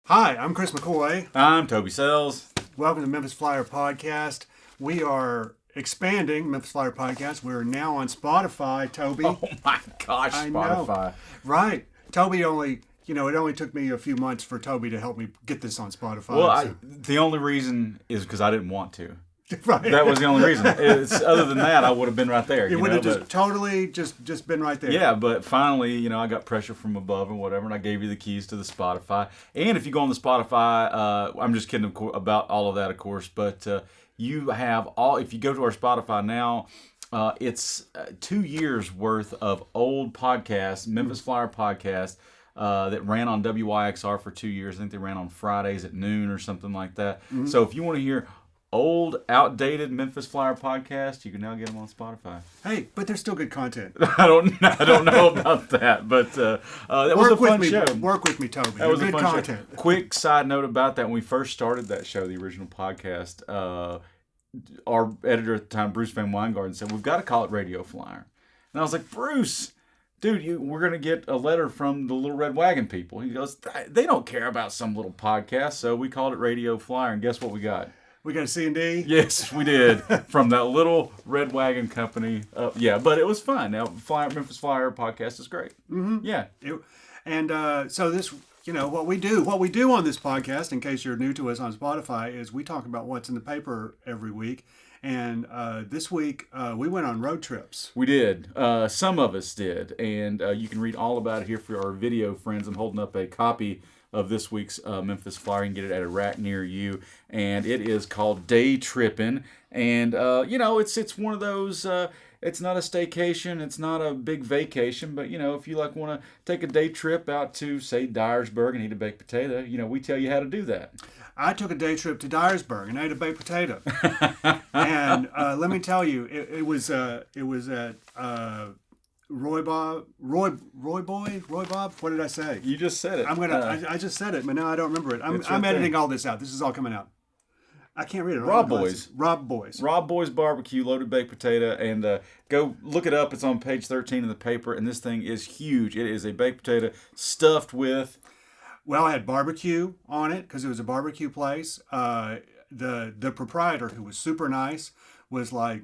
Hi, I'm Chris McCoy. I'm Toby Sells. Welcome to Memphis Flyer Podcast. We are expanding Memphis Flyer Podcast. We're now on Spotify, Toby. Oh my gosh, I Spotify. know. Right. Toby it only took me a few months for Toby to help me get this on Spotify. Well, the only reason is because I didn't want to. Right. That was the only reason. Other than that, I would have been right there. It would have just been right there. Yeah, but finally, I got pressure from above and whatever, and I gave you the keys to the Spotify. And if you go on the Spotify, I'm just kidding about all of that, of course, but you have if you go to our Spotify now, it's 2 years worth of old podcasts, Memphis Flyer podcast, that ran on WYXR for 2 years. I think they ran on Fridays at noon or something like that. Mm-hmm. So if you want to hear old, outdated Memphis Flyer podcast, you can now get them on Spotify. Hey, but they're still good content. I don't know about that, but that was a fun show. Work with me, Toby. That was good a fun content. Show. Quick side note about that: when we first started that show, the original podcast, our editor at the time, Bruce Van Weingarten, said we've got to call it Radio Flyer, and I was like, Bruce, dude, we're going to get a letter from the Little Red Wagon people. He goes, they don't care about some little podcast, so we called it Radio Flyer, and guess what we got? We got a C&D? Yes, we did. From that little Red Wagon company. Yeah, but it was fun. Now, Memphis Flyer podcast is great. Mm-hmm. Yeah. So this, what we do on this podcast, in case you're new to us on Spotify, is we talk about what's in the paper every week. And this week, we went on road trips. We did. Some of us did. And you can read all about it here for our video friends. I'm holding up a copy of this week's Memphis Flyer. You can get it at a rack near you, and it is called Day Trippin'. And it's one of those. It's not a staycation, it's not a big vacation, but if you want to take a day trip out to say Dyersburg and eat a baked potato, we tell you how to do that. I took a day trip to Dyersburg and ate a baked potato, and let me tell you, it was at Roy Bob. What did I say? You just said it. I just said it, but now I don't remember it. I'm editing all this out. This is all coming out. I can't read it. Rob Boys Barbecue, loaded baked potato, and go look it up. It's on page 13 of the paper, and this thing is huge. It is a baked potato stuffed with. Well, I had barbecue on it because it was a barbecue place. The proprietor, who was super nice, was like,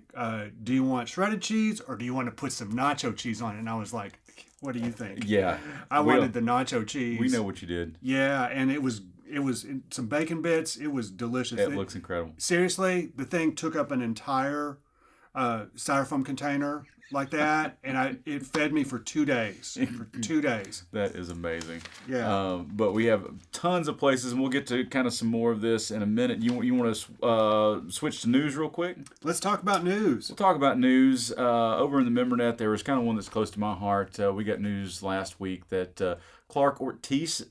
do you want shredded cheese or do you want to put some nacho cheese on it? And I was like, what do you think? Yeah. I wanted the nacho cheese. We know what you did. Yeah, and it was some bacon bits. It was delicious. It looks incredible. Seriously, the thing took up an entire styrofoam container like that, and it fed me for 2 days. That is amazing. Yeah. But we have tons of places, and we'll get to kind of some more of this in a minute. You want to switch to news real quick? Let's talk about news. We'll talk about news. Over in the MemberNet, there was kind of one that's close to my heart. We got news last week that Clark Ortiz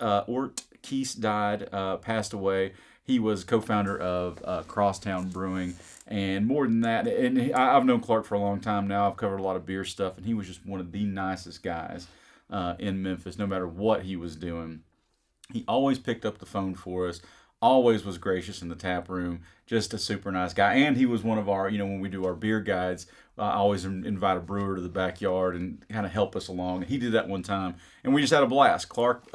died, passed away. He was co-founder of Crosstown Brewing, and more than that, and I've known Clark for a long time now. I've covered a lot of beer stuff, and he was just one of the nicest guys in Memphis, no matter what he was doing. He always picked up the phone for us, always was gracious in the tap room, just a super nice guy. And he was one of our, when we do our beer guides, I always invite a brewer to the backyard and kind of help us along. And he did that one time, and we just had a blast. Clark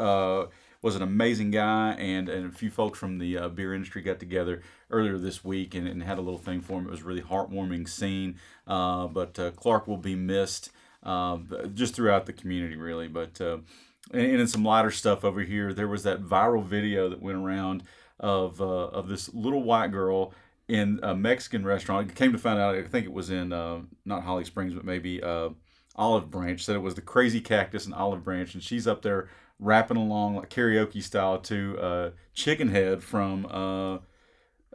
was an amazing guy, and a few folks from the beer industry got together earlier this week and had a little thing for him. It was a really heartwarming scene, but Clark will be missed just throughout the community, really. But and in some lighter stuff over here, there was that viral video that went around of this little white girl in a Mexican restaurant. It came to find out, I think it was in not Holly Springs, but maybe Olive Branch. Said it was the Crazy Cactus in Olive Branch, and she's up there rapping along like karaoke style to Chicken Head from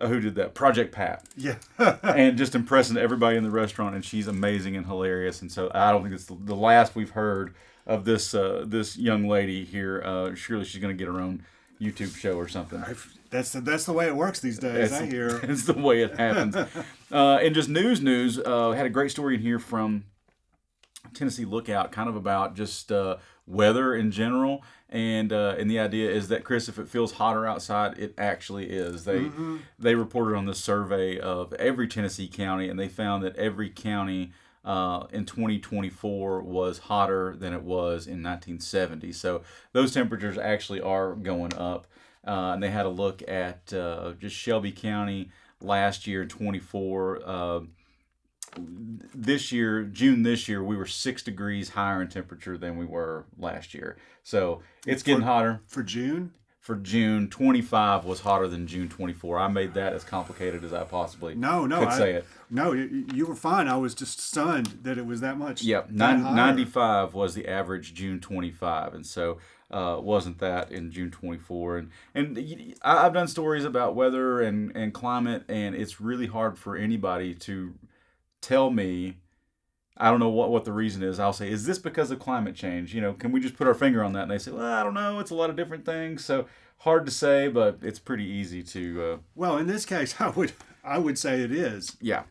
who did that? Project Pat. Yeah. And just impressing everybody in the restaurant, and she's amazing and hilarious. And so I don't think it's the last we've heard of this young lady here. Surely she's going to get her own YouTube show or something. That's the way it works these days. I hear. It's the way it happens. And just news. Had a great story in here from Tennessee Lookout, kind of about just weather in general, and the idea is that, Chris, if it feels hotter outside, it actually is. They reported on this survey of every Tennessee county, and they found that every county in 2024 was hotter than it was in 1970. So those temperatures actually are going up. and they had a look at just Shelby County last year, 24. This year, June this year, we were 6 degrees higher in temperature than we were last year. So it's getting hotter. For June? For June, 25 was hotter than June 24. I made that as complicated as I possibly could say it. No, you were fine. I was just stunned that it was that much. Yep, 95 was the average June 25, and so wasn't that in June 24. And I've done stories about weather and climate, and it's really hard for anybody to tell me, I don't know what the reason is. I'll say, is this because of climate change? Can we just put our finger on that? And they say, well, I don't know. It's a lot of different things. So hard to say, but it's pretty easy to. Well, in this case, I would say it is. Yeah.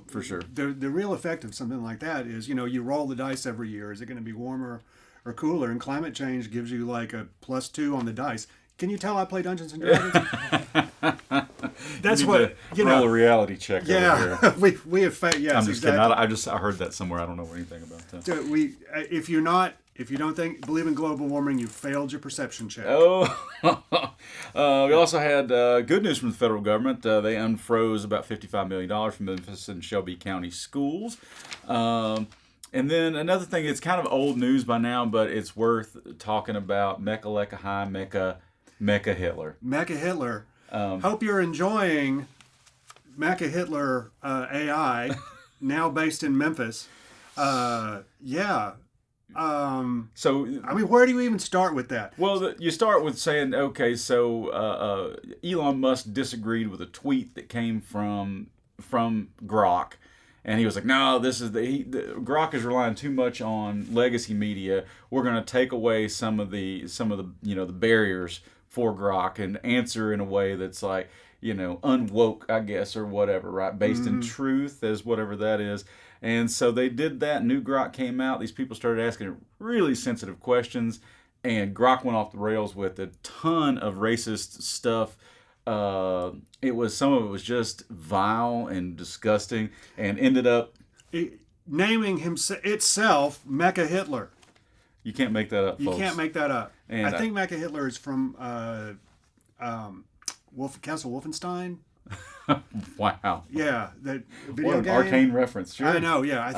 For sure. The real effect of something like that is, you roll the dice every year. Is it going to be warmer or cooler? And climate change gives you like a +2 on the dice. Can you tell I play Dungeons and Dragons? That's what roll a reality check. Yeah, over here. we have yes. I'm just exactly. kidding. I heard that somewhere. I don't know anything about that. So if you don't believe in global warming, you failed your perception check. Oh, we also had good news from the federal government. They unfroze about $55 million from Memphis and Shelby County schools. And then another thing, it's kind of old news by now, but it's worth talking about. MechaHitler. MechaHitler. Hope you're enjoying MechaHitler AI, now based in Memphis. Yeah. So, where do you even start with that? Well, you start with saying, okay, so Elon Musk disagreed with a tweet that came from Grok. And he was like, no, Grok is relying too much on legacy media. We're going to take away some of the the barriers for Grok and answer in a way that's like, unwoke, I guess, or whatever, right? Based in truth, as whatever that is. And so they did that. New Grok came out. These people started asking really sensitive questions, and Grok went off the rails with a ton of racist stuff. Some of it was just vile and disgusting, and ended up naming itself MechaHitler. You can't make that up, folks. You can't make that up. And I think MechaHitler is from Castle Wolfenstein. Wow. Yeah, that video what an game. arcane reference. Sure. I know. Yeah, I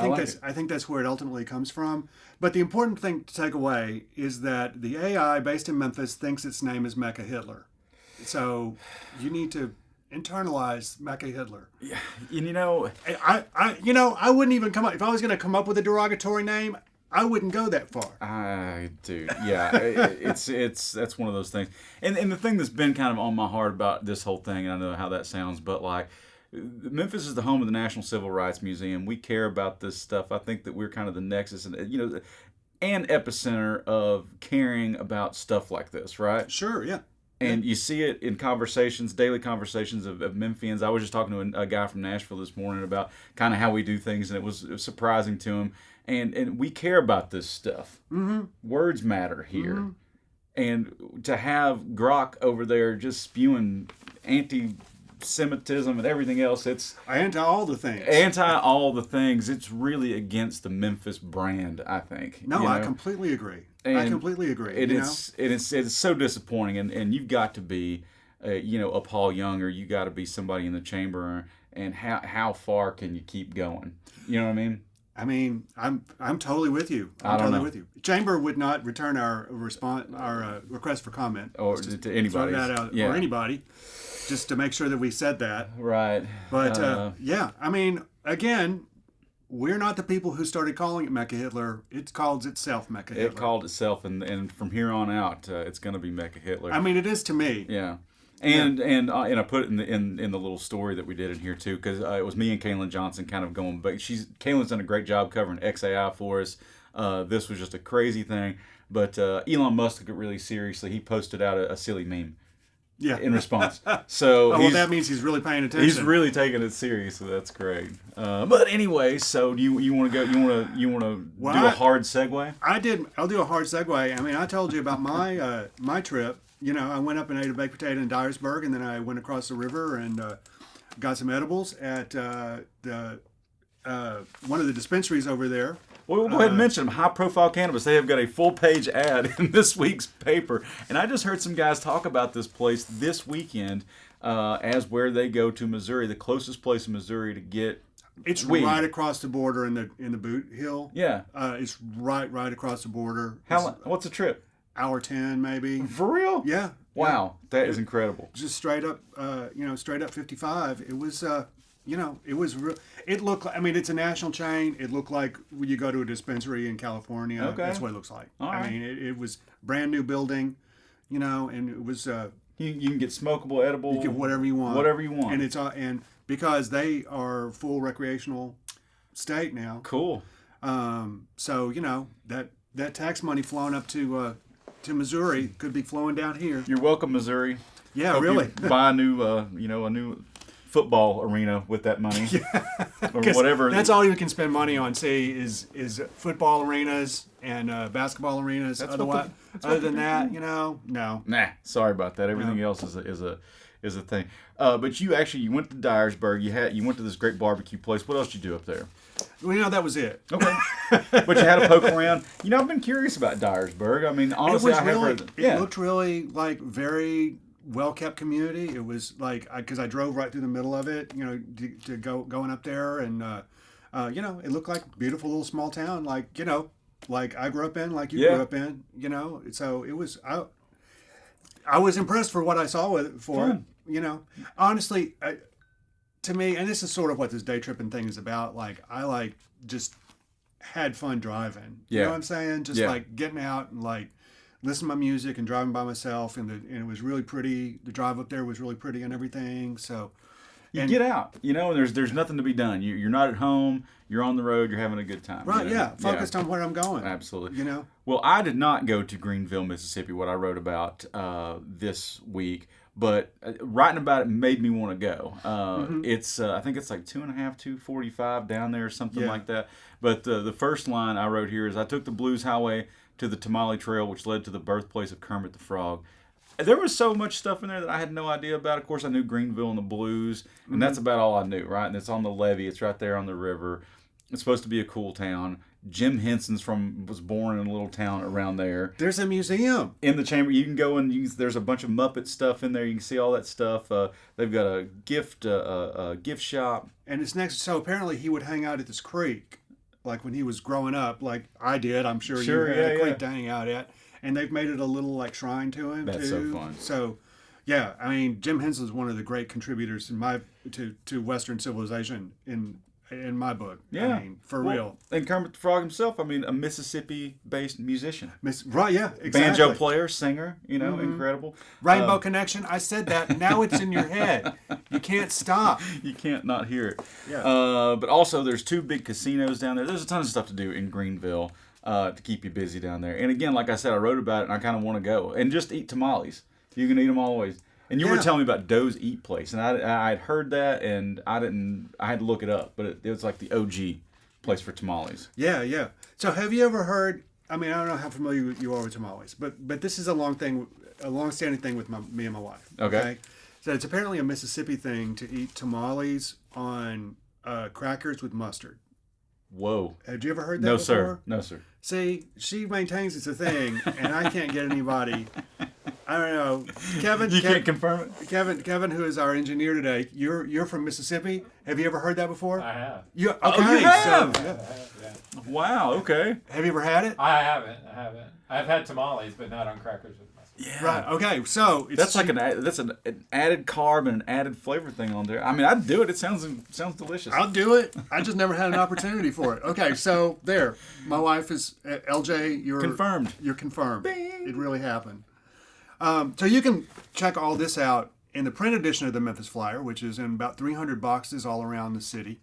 think that's where it ultimately comes from. But the important thing to take away is that the AI based in Memphis thinks its name is MechaHitler. So you need to internalize MechaHitler. Yeah, I wouldn't even come up if I was going to come up with a derogatory name. I wouldn't go that far. Dude, yeah, that's one of those things. And the thing that's been kind of on my heart about this whole thing, and I know how that sounds, but like, Memphis is the home of the National Civil Rights Museum. We care about this stuff. I think that we're kind of the nexus and and epicenter of caring about stuff like this, right? Sure, yeah. And you see it in conversations, daily conversations of Memphians. I was just talking to a guy from Nashville this morning about kind of how we do things, and it was surprising to him. And we care about this stuff. Mm-hmm. Words matter here. Mm-hmm. And to have Grok over there just spewing anti-Semitism and everything else, it's... Anti all the things. It's really against the Memphis brand, I think. No, I completely agree. I completely agree. It's so disappointing. And you've got to be, a Paul Young, or you got to be somebody in the chamber. And how far can you keep going? You know what I mean? I'm totally with you. I'm totally with you. Chamber would not return our request for comment, or to anybody, throw that out, or anybody, just to make sure that we said that. Right. But again, we're not the people who started calling it MechaHitler. It calls itself MechaHitler. It called itself, and from here on out, it's going to be MechaHitler. It is to me. Yeah. And I put it in the little story that we did in here too, because it was me and Kaylin Johnson kind of going. But Kaylin's done a great job covering XAI for us. This was just a crazy thing, but Elon Musk took it really seriously. He posted out a silly meme. Yeah. In response. So that means he's really paying attention. He's really taking it seriously. That's great. But anyway, so do you want to go? You want to do a hard segue? I'll do a hard segue. I told you about my trip. I went up and ate a baked potato in Dyersburg, and then I went across the river and got some edibles at one of the dispensaries over there. Well, we'll go ahead and mention them. High Profile Cannabis. They have got a full-page ad in this week's paper. And I just heard some guys talk about this place this weekend as where they go to Missouri, the closest place in Missouri to get It's weed. right across the border in the Boot Hill. Yeah. It's right across the border. What's the trip? Hour 10 maybe. For real? Yeah. Wow, that is incredible. Just straight up, straight up 55. It was, it was real. It looked like, I mean, it's a national chain. It looked like when you go to a dispensary in California. Okay. That's what it looks like. All right. I mean, it was brand new building, and it was. You can get smokable, edible. You get whatever you want. Whatever you want. And it's and because they are full recreational state now. Cool. So that tax money flowing up to Missouri could be flowing down here. You're welcome, Missouri. Yeah, Hope really. you buy a new football arena with that money, or whatever. That's all you can spend money on. See, is football arenas and basketball arenas. Other than that, no. Nah, sorry about that. Everything else is a thing. But you went to Dyersburg. You went to this great barbecue place. What else did you do up there? Well, that was it. Okay. But you had to poke around. I've been curious about Dyersburg. I mean, honestly, I have heard. It looked really like very well-kept community. It was like, because I drove right through the middle of it, to going up there, and it looked like a beautiful little small town, like I grew up in, like you grew up in, So it was. I was impressed for what I saw for it. Honestly, to me, and this is sort of what this day tripping thing is about. Like, I just had fun driving. You know what I'm saying? Just like getting out and like listening to my music and driving by myself, and it was really pretty. The drive up there was really pretty and everything. So you get out, and there's nothing to be done. You're not at home. You're on the road. You're having a good time. Right? Yeah. Focused on where I'm going. Absolutely. Well, I did not go to Greenville, Mississippi. What I wrote about this week. But writing about it made me want to go. It's I think it's like 2.5, 2:45 down there or something like that. But the first line I wrote here is, I took the Blues Highway to the Tamale Trail, which led to the birthplace of Kermit the Frog. There was so much stuff in there that I had no idea about. Of course, I knew Greenville and the blues, and that's about all I knew, right? And it's on the levee. It's right there on the river. It's supposed to be a cool town. Jim Henson's was born in a little town around there. There's a museum in the chamber. You can go and there's a bunch of Muppet stuff in there. You can see all that stuff. They've got a gift shop, and it's next. So apparently he would hang out at this creek, like when he was growing up, like I did. I'm sure you had a creek to hang out at, and they've made it a little like shrine to him. That's too. So fun. So, yeah, I mean, Jim Henson is one of the great contributors to Western civilization in my book. Yeah. I mean, for real. And Kermit the Frog himself, I mean, a Mississippi-based musician. Right, yeah, exactly. Banjo player, singer, incredible. Rainbow Connection, I said that. Now it's in your head. You can't stop. You can't not hear it. Yeah. But also, there's 2 big casinos down there. There's a ton of stuff to do in Greenville to keep you busy down there. And again, like I said, I wrote about it, and I kind of want to go. And just eat tamales. You can eat them always. And you were telling me about Doe's Eat Place, and I had heard that, and I had to look it up, but it was like the OG place for tamales. Yeah. So have you ever heard? I mean, I don't know how familiar you are with tamales, but this is a long-standing thing with me and my wife. Okay. So it's apparently a Mississippi thing to eat tamales on crackers with mustard. Whoa. Have you ever heard that before? No, sir. See, she maintains it's a thing, and I can't get anybody. I don't know, Kevin. You can't confirm it. Kevin, who is our engineer today, you're from Mississippi. Have you ever heard that before? I have. Okay. Oh, you have? So, Yeah. Wow. Okay. have you ever had it? I haven't. I've had tamales, but not on crackers with mustard. Yeah. Right. Okay. So That's like an added carb and an added flavor thing on there. I mean, I'd do it. It sounds delicious. I'll do it. I just never had an opportunity for it. Okay. So there, my wife is LJ. You're confirmed. You're confirmed. Bing. It really happened. So you can check all this out in the print edition of the Memphis Flyer, which is in about 300 boxes all around the city.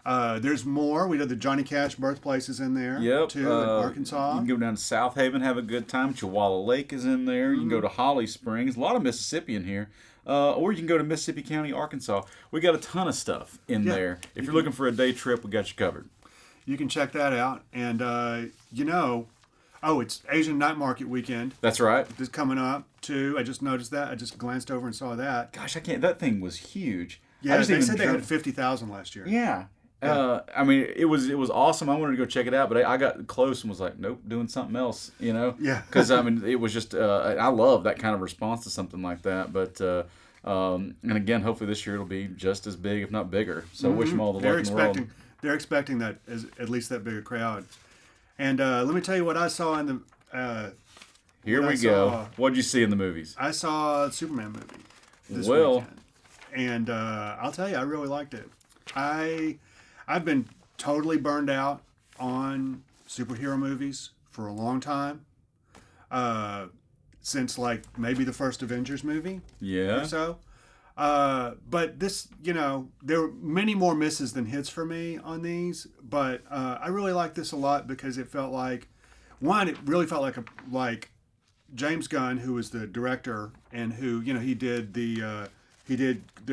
There's more. We did the Johnny Cash birthplace is in there, too, in Arkansas. You can go down to South Haven, have a good time. Chihuahua Lake is in there. You can go to Holly Springs. A lot of Mississippi in here. Or you can go to Mississippi County, Arkansas. We got a ton of stuff in there. If you're looking for a day trip, we got you covered. You can check that out. And, it's Asian Night Market weekend. That's right. It's coming up, too. I just noticed that. I just glanced over and saw that. Gosh, I can't. That thing was huge. Yeah, they said they had 50,000 last year. Yeah. I mean, it was awesome. I wanted to go check it out, but I got close and was like, nope, doing something else, Yeah. Because I mean, it was just I love that kind of response to something like that. But and again, hopefully this year it'll be just as big, if not bigger. So wish them all the luck in the world. They're expecting that as at least that bigger crowd. And let me tell you what I saw in the. Here what we I go. saw. What'd you see in the movies? I saw a Superman movie this Well. weekend, and I'll tell you, I really liked it. I've been totally burned out on superhero movies for a long time. Since like maybe the first Avengers movie Yeah. or so. But this, there were many more misses than hits for me on these. But I really liked this a lot because it felt like, one, it really felt like James Gunn, who was the director and who, he did the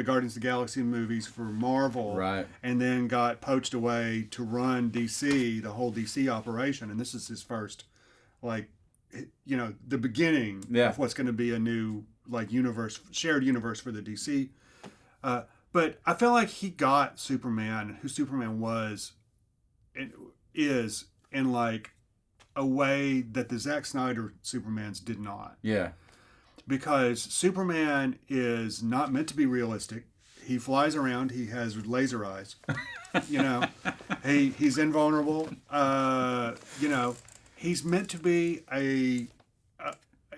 Guardians of the Galaxy movies for Marvel, Right. and then got poached away to run DC, the whole DC operation. And this is his first, the beginning of what's going to be a new shared universe for the DC. But I felt like he got Superman, who Superman was, and is, in like a way that the Zack Snyder Supermans did not. Yeah. Because Superman is not meant to be realistic. He flies around. He has laser eyes. He's invulnerable. He's meant to be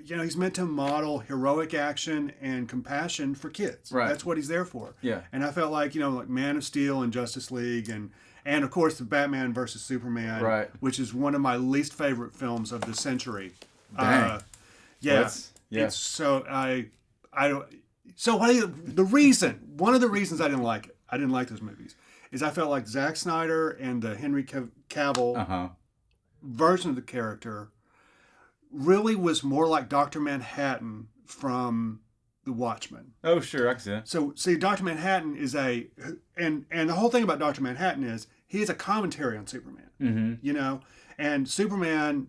he's meant to model heroic action and compassion for kids. Right. That's what he's there for. Yeah. And I felt like, like Man of Steel and Justice League and of course the Batman versus Superman, Right. which is one of my least favorite films of the century. Dang. Yeah. Yeah. It's so I don't. So one of the reasons I didn't like it, I didn't like those movies, is I felt like Zack Snyder and the Henry Cavill version of the character really was more like Dr. Manhattan from The Watchmen. Oh, sure, I can see that. So see, Dr. Manhattan is and the whole thing about Dr. Manhattan is he is a commentary on Superman. Mm-hmm. And Superman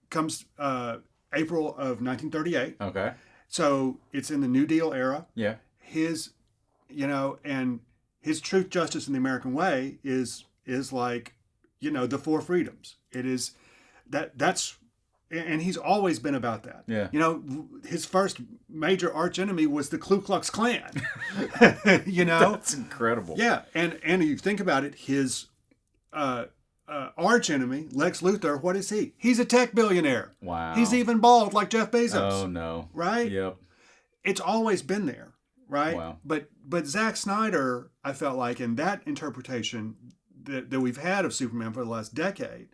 comes April of 1938. Okay. So it's in the New Deal era. Yeah. His, and his truth, justice, and the American way is like, the four freedoms. It is that's, and he's always been about that. Yeah. His first major arch enemy was the Ku Klux Klan. That's incredible. Yeah, and you think about it, his arch enemy, Lex Luthor, what is he? He's a tech billionaire. Wow. He's even bald like Jeff Bezos. Oh no. Right? Yep. It's always been there, right? Wow. But Zack Snyder, I felt like in that interpretation that we've had of Superman for the last decade,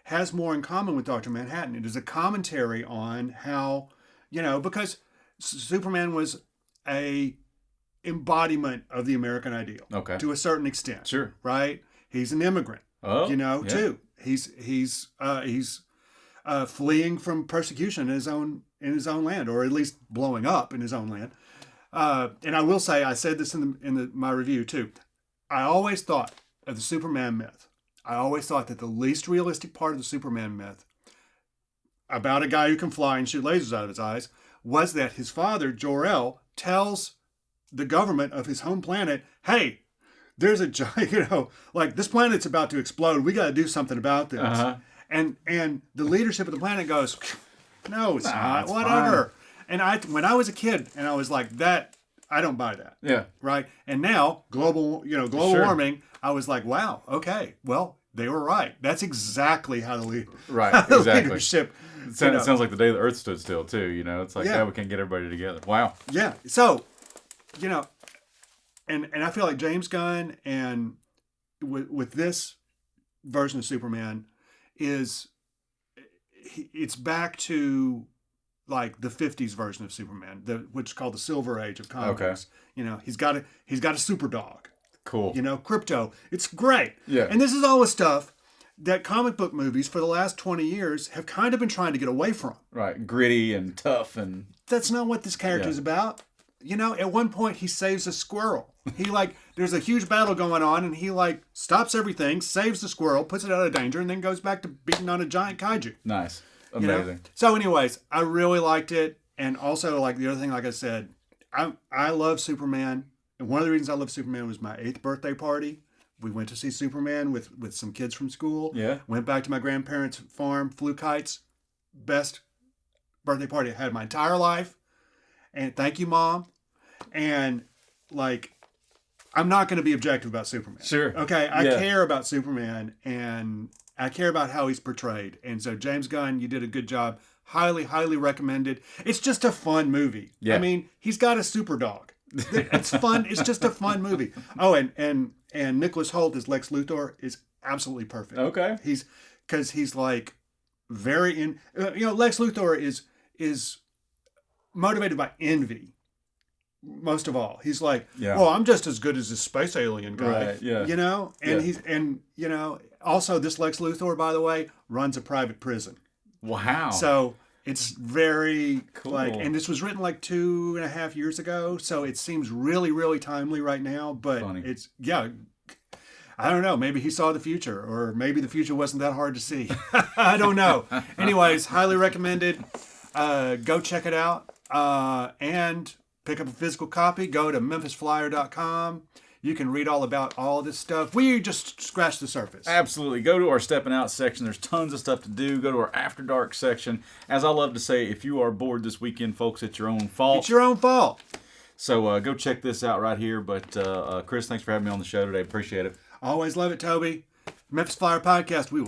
has more in common with Dr. Manhattan. It is a commentary on how, because Superman was a embodiment of the American ideal. Okay. To a certain extent. Sure. Right? He's an immigrant. Oh. Yeah. Too. He's fleeing from persecution in his own land, or at least blowing up in his own land. And I will say, I said this in my review too. I always thought of the Superman myth. I always thought that the least realistic part of the Superman myth, about a guy who can fly and shoot lasers out of his eyes, was that his father, Jor-El, tells the government of his home planet, hey, there's a giant, this planet's about to explode. We got to do something about this. Uh-huh. And the leadership of the planet goes, no, it's not. It's Whatever. And when I was a kid, and I was like, that, I don't buy that. Yeah. Right. And now global Sure. warming, I was like, wow, okay, well, they were right. That's exactly how the leadership. It sounds like the day the Earth stood still too. It's like, Yeah. we can't get everybody together. Wow. Yeah. So, and I feel like James Gunn and with this version of Superman it's back to like the 50s version of Superman, which is called the Silver Age of comics. Okay. He's got a super dog. Cool. Crypto. It's great. Yeah. And this is all the stuff that comic book movies for the last 20 years have kind of been trying to get away from. Right. Gritty and tough and. That's not what this character is about. At one point he saves a squirrel. He there's a huge battle going on and he stops everything, saves the squirrel, puts it out of danger, and then goes back to beating on a giant kaiju. Nice. Amazing. So anyways, I really liked it. And also the other thing, like I said, I love Superman. And one of the reasons I love Superman was my 8th birthday party. We went to see Superman with some kids from school. Yeah. Went back to my grandparents' farm, flew kites. Best birthday party I had my entire life. And thank you, Mom. And like, I'm not going to be objective about Superman. Sure. Okay, I Yeah. care about Superman, and I care about how he's portrayed. And so, James Gunn, you did a good job. Highly, highly recommended. It's just a fun movie. Yeah. I mean, he's got a super dog. It's fun. It's just a fun movie. Oh, and Nicholas Hoult as Lex Luthor is absolutely perfect. Okay. He's like very in. Lex Luthor is motivated by envy. Most of all, he's like, Yeah. "Oh, I'm just as good as this space alien guy." Right, yeah. And also this Lex Luthor, by the way, runs a private prison. Wow. So it's very Cool. and this was written like 2.5 years ago, so it seems really, really timely right now. But Funny. I don't know. Maybe he saw the future, or maybe the future wasn't that hard to see. I don't know. Anyways, highly recommended. Go check it out and pick up a physical copy. Go to memphisflyer.com. You can read all about all this stuff. We just scratched the surface. Absolutely. Go to our Stepping Out section. There's tons of stuff to do. Go to our After Dark section. As I love to say, if you are bored this weekend, folks, it's your own fault. It's your own fault. So go check this out right here. But Chris, thanks for having me on the show today. Appreciate it. Always love it, Toby. Memphis Flyer Podcast. We will